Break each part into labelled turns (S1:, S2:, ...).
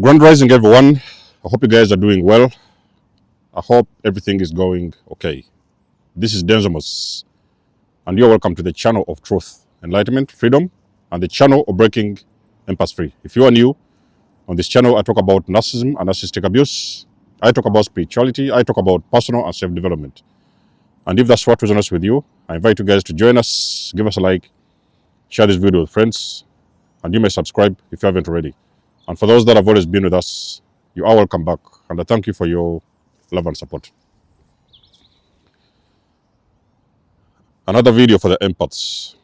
S1: Grand Rising, everyone. I hope you guys are doing well. I hope everything is going okay. This is Denzomus, and you're welcome to the channel of truth, enlightenment, freedom, and the channel of breaking impasse free. If you are new on this channel, I talk about narcissism and narcissistic abuse. I talk about spirituality. I talk about personal and self-development. And if that's what resonates with you, I invite you guys to join us, give us a like, share this video with friends, and you may subscribe if you haven't already. And for those that have always been with us, you are welcome back. And I thank you for your love and support. Another video for the empaths.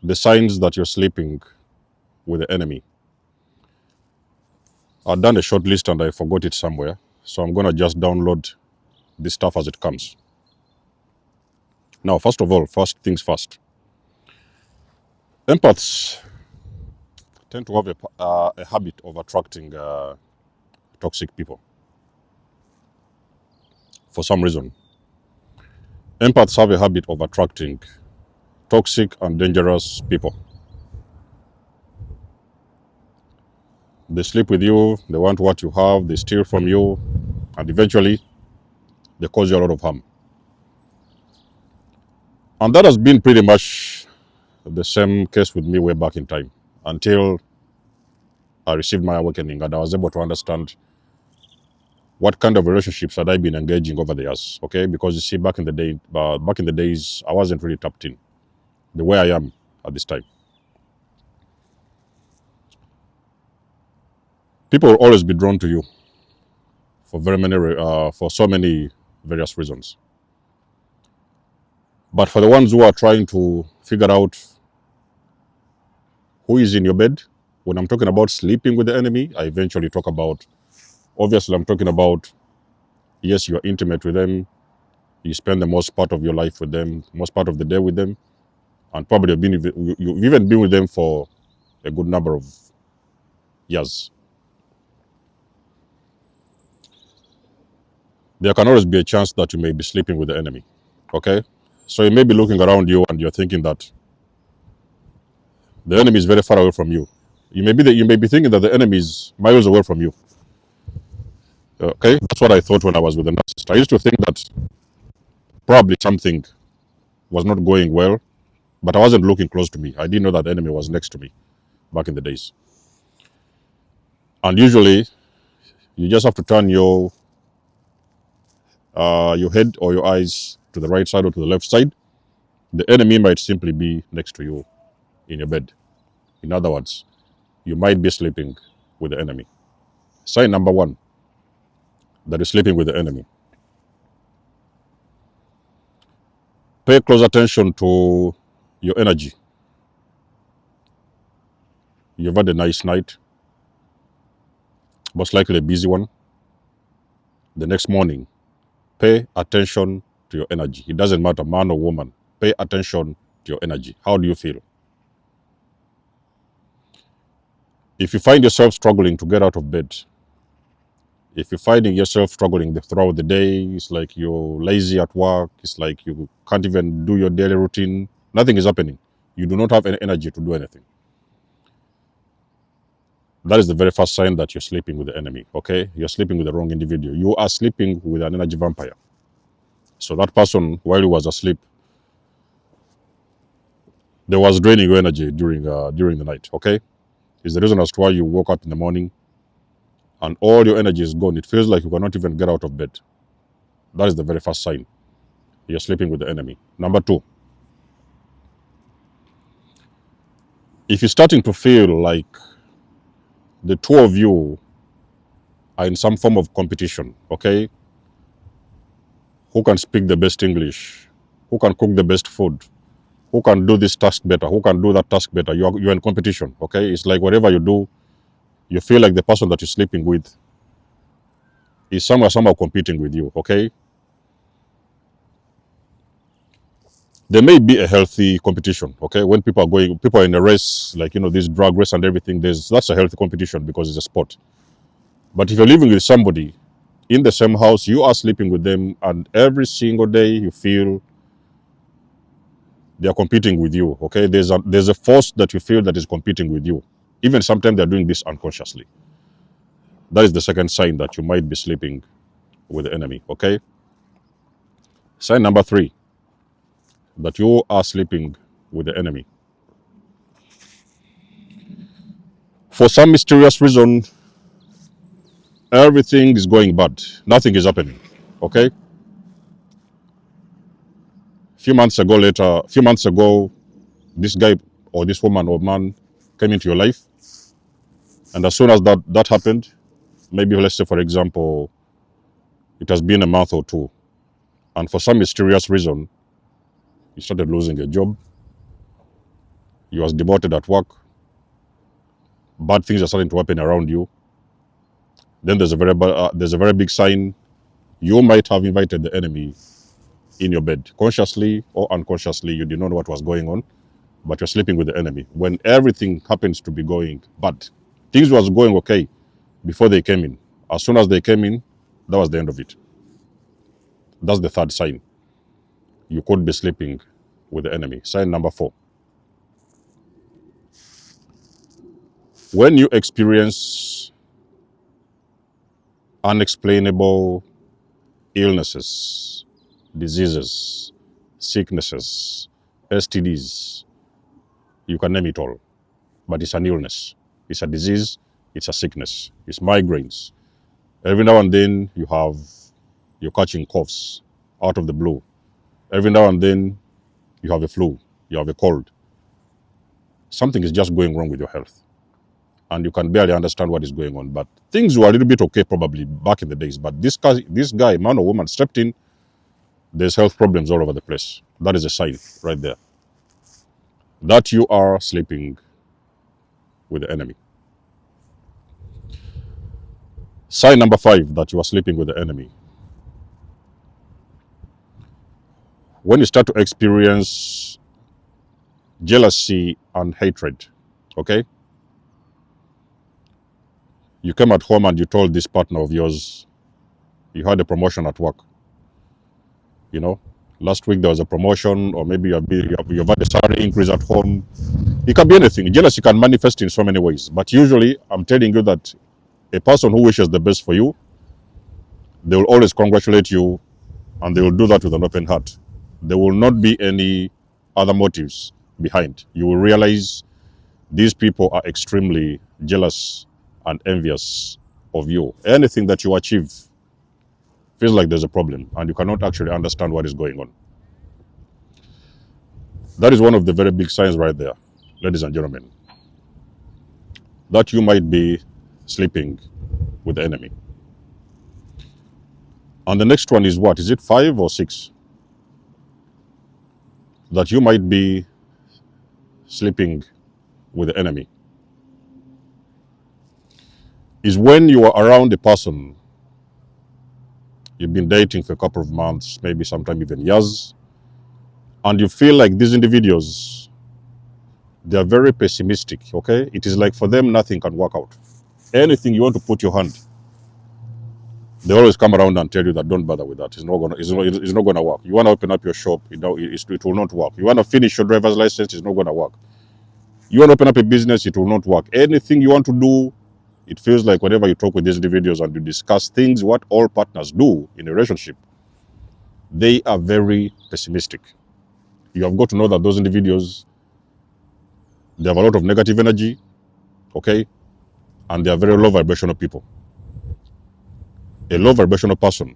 S1: The signs that you're sleeping with the enemy. I've done a short list and I forgot it somewhere. So I'm going to just download this stuff as it comes. Now, first of all, first things first. Empaths tend to have a habit of attracting toxic people. For some reason. Empaths have a habit of attracting toxic and dangerous people. They sleep with you, they want what you have, they steal from you, and eventually they cause you a lot of harm. And that has been pretty much the same case with me way back in time until I received my awakening and I was able to understand what kind of relationships had I been engaging over the years, okay? Because you see, back in the days, I wasn't really tapped in the way I am at this time. People will always be drawn to you for for so many various reasons. But for the ones who are trying to figure out who is in your bed, when I'm talking about sleeping with the enemy, I eventually talk about, obviously I'm talking about, yes, you're intimate with them, you spend the most part of your life with them, most part of the day with them, and probably you've even been with them for a good number of years. There can always be a chance that you may be sleeping with the enemy, okay? So you may be looking around you and you're thinking that the enemy is very far away from you. You may be thinking that the enemy is miles away from you. Okay, that's what I thought when I was with the narcissist. I used to think that probably something was not going well, but I wasn't looking close to me. I didn't know that the enemy was next to me back in the days. And usually, you just have to turn your head or your eyes to the right side or to the left side. The enemy might simply be next to you in your bed. In other words, you might be sleeping with the enemy. Sign number one, that is sleeping with the enemy. Pay close attention to your energy. You've had a nice night, most likely a busy one. The next morning, pay attention to your energy. It doesn't matter, man or woman. Pay attention to your energy. How do you feel? If you find yourself struggling to get out of bed, if you're finding yourself struggling throughout the day, it's like you're lazy at work, it's like you can't even do your daily routine, nothing is happening. You do not have any energy to do anything. That is the very first sign that you're sleeping with the enemy, okay? You're sleeping with the wrong individual. You are sleeping with an energy vampire. So that person, while he was asleep, they was draining your energy during the night, okay? It's the reason as to why you woke up in the morning and all your energy is gone. It feels like you cannot even get out of bed. That is the very first sign. You're sleeping with the enemy. Number two, if you're starting to feel like the two of you are in some form of competition, okay? Who can speak the best English? Who can cook the best food? Who can do this task better? Who can do that task better? You're in competition, okay? It's like whatever you do, you feel like the person that you're sleeping with is somehow competing with you, okay? There may be a healthy competition, okay? When people are in a race, like, this drag race and everything, that's a healthy competition because it's a sport. But if you're living with somebody in the same house, you are sleeping with them, and every single day you feel they are competing with you, okay? There's a force that you feel that is competing with you. Even sometimes they're doing this unconsciously. That is the second sign that you might be sleeping with the enemy, okay? Sign number 3, that you are sleeping with the enemy. For some mysterious reason, everything is going bad. Nothing is happening, okay? A few months ago, this guy or this woman or man came into your life, and as soon as that happened, maybe let's say, for example, it has been a month or two, and for some mysterious reason, you started losing a job, you was demoted at work, bad things are starting to happen around you. Then there's a very big sign you might have invited the enemy in your bed, consciously or unconsciously. You did not know what was going on, but you're sleeping with the enemy when everything happens to be going bad. Things was going okay before they came in. As soon as they came in, that was the end of it. That's the third sign. You could be sleeping with the enemy. Sign number 4. When you experience unexplainable illnesses, diseases, sicknesses, STDs, you can name it all, but it's an illness, it's a disease, it's a sickness, it's migraines. Every now and then you're catching coughs out of the blue. Every now and then you have a flu, you have a cold. Something is just going wrong with your health, and you can barely understand what is going on. But things were a little bit okay probably back in the days, but this guy, man or woman, stepped in. There's health problems all over the place. That is a sign right there that you are sleeping with the enemy. Sign number 5 that you are sleeping with the enemy. When you start to experience jealousy and hatred, okay? You came at home and you told this partner of yours you had a promotion at work. You know, last week there was a promotion, or maybe you've had a salary increase at home. It can be anything. Jealousy can manifest in so many ways. But usually, I'm telling you that a person who wishes the best for you, they will always congratulate you, and they will do that with an open heart. There will not be any other motives behind. You will realize these people are extremely jealous and envious of you. Anything that you achieve feels like there's a problem, and you cannot actually understand what is going on. That is one of the very big signs right there, ladies and gentlemen, that you might be sleeping with the enemy. And the next one is what? Is it 5 or 6? That you might be sleeping with the enemy is when you are around a person you've been dating for a couple of months, maybe sometime even years, and you feel like these individuals, they are very pessimistic, okay? It is like for them, nothing can work out. Anything you want to put your hand, they always come around and tell you that don't bother with that. It's not gonna work. You want to open up your shop, it will not work. You want to finish your driver's license, it's not gonna work. You want to open up a business, it will not work. Anything you want to do, it feels like whenever you talk with these individuals and you discuss things, what all partners do in a relationship, they are very pessimistic. You have got to know that those individuals, they have a lot of negative energy, okay? And they are very low vibrational people. A low vibrational person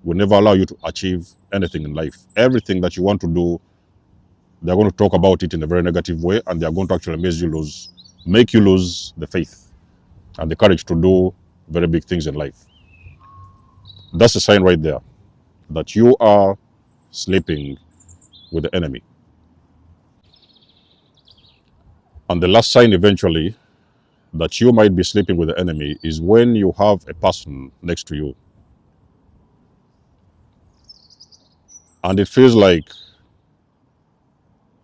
S1: will never allow you to achieve anything in life. Everything that you want to do, they're going to talk about it in a very negative way, and they're going to actually make you lose the faith and the courage to do very big things in life. That's a sign right there that you are sleeping with the enemy. And the last sign eventually that you might be sleeping with the enemy is when you have a person next to you and it feels like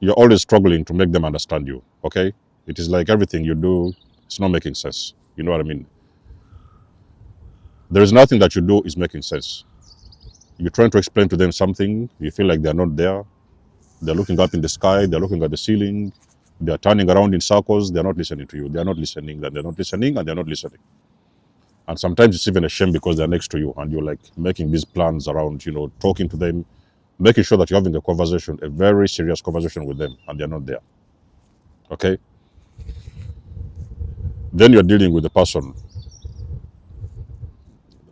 S1: you're always struggling to make them understand you, okay? It is like everything you do, it's not making sense. You know what I mean? There is nothing that you do is making sense. You're trying to explain to them something, you feel like they're not there. They're looking up in the sky, they're looking at the ceiling. They are turning around in circles. They are not listening to you. They are not listening, and they're not listening, and they're not listening. And sometimes it's even a shame because they're next to you, and you're like making these plans around, talking to them, making sure that you're having a conversation, a very serious conversation with them, and they're not there. Okay? Then you're dealing with the person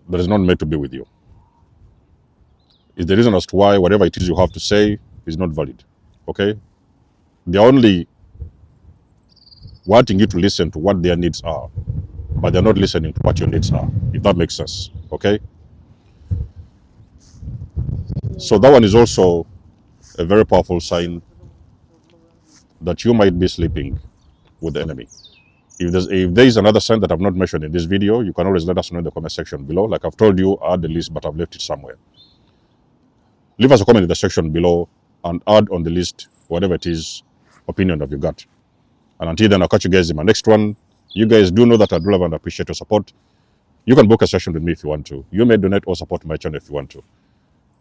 S1: that is not meant to be with you. Is the reason as to why whatever it is you have to say is not valid. Okay? They're only wanting you to listen to what their needs are, but they're not listening to what your needs are, if that makes sense. Okay? So that one is also a very powerful sign that you might be sleeping with the enemy. If there is another sign that I've not mentioned in this video, you can always let us know in the comment section below. Like I've told you, add the list, but I've left it somewhere. Leave us a comment in the section below and add on the list whatever it is, opinion that you got. And until then, I'll catch you guys in my next one. You guys do know that I do love and appreciate your support. You can book a session with me if you want to. You may donate or support my channel if you want to.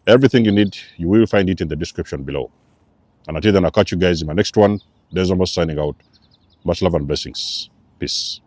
S1: Everything you need, you will find it in the description below. And until then, I'll catch you guys in my next one. There's almost signing out. Much love and blessings. Peace.